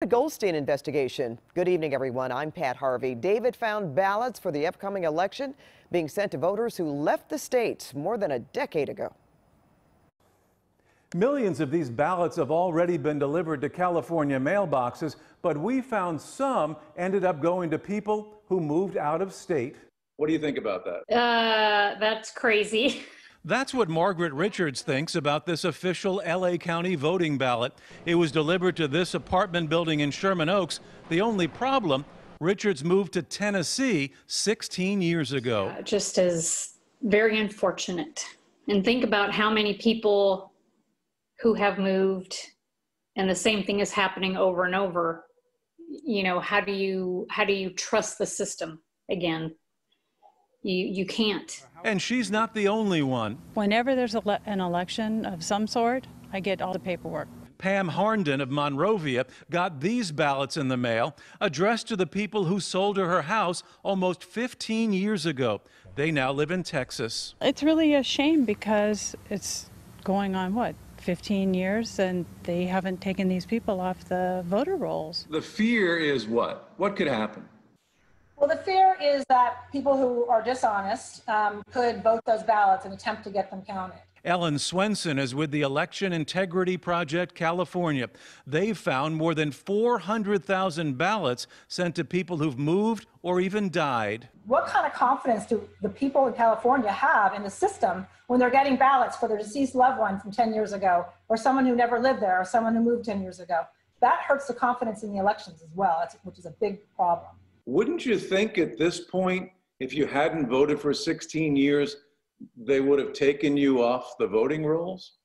David Goldstein investigation. Good evening, everyone. I'm Pat Harvey. David found ballots for the upcoming election being sent to voters who left the state more than a decade ago. Millions of these ballots have already been delivered to California mailboxes, but we found some ended up going to people who moved out of state. What do you think about that? That's crazy. That's what Margaret Richards thinks about this official LA County voting ballot. It was delivered to this apartment building in Sherman Oaks. The only problem, Richards moved to Tennessee 16 years ago. Just as very unfortunate. And think about how many people who have moved and the same thing is happening over and over. You know, how do you trust the system again? You can't. And she's not the only one. Whenever there's an election of some sort, I get all the paperwork. Pam Harnden of Monrovia got these ballots in the mail addressed to the people who sold her house almost 15 years ago. They now live in Texas. It's really a shame because it's going on, what, 15 years, and they haven't taken these people off the voter rolls. The fear is what? What could happen? Well, the fear is that people who are dishonest could vote those ballots and attempt to get them counted. Ellen Swenson is with the Election Integrity Project California. They've found more than 400,000 ballots sent to people who've moved or even died. What kind of confidence do the people in California have in the system when they're getting ballots for their deceased loved one from 10 years ago, or someone who never lived there, or someone who moved 10 years ago? That hurts the confidence in the elections as well, which is a big problem. Wouldn't you think at this point, if you hadn't voted for 16 years, they would have taken you off the voting rolls?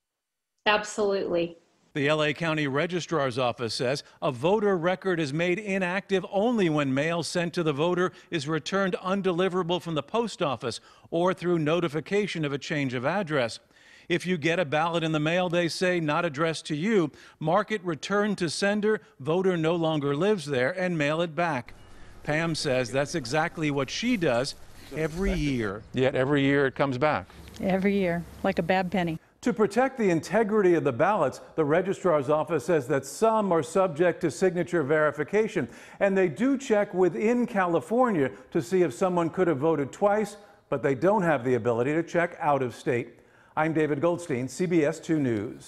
Absolutely. The LA County Registrar's Office says a voter record is made inactive only when mail sent to the voter is returned undeliverable from the post office or through notification of a change of address. If you get a ballot in the mail, they say, not addressed to you, mark it returned to sender, voter no longer lives there, and mail it back. Pam says that's exactly what she does every year. Yet every year it comes back. Every year, like a bad penny. To protect the integrity of the ballots, the Registrar's Office says that some are subject to signature verification, and they do check within California to see if someone could have voted twice, but they don't have the ability to check out of state. I'm David Goldstein, CBS 2 News.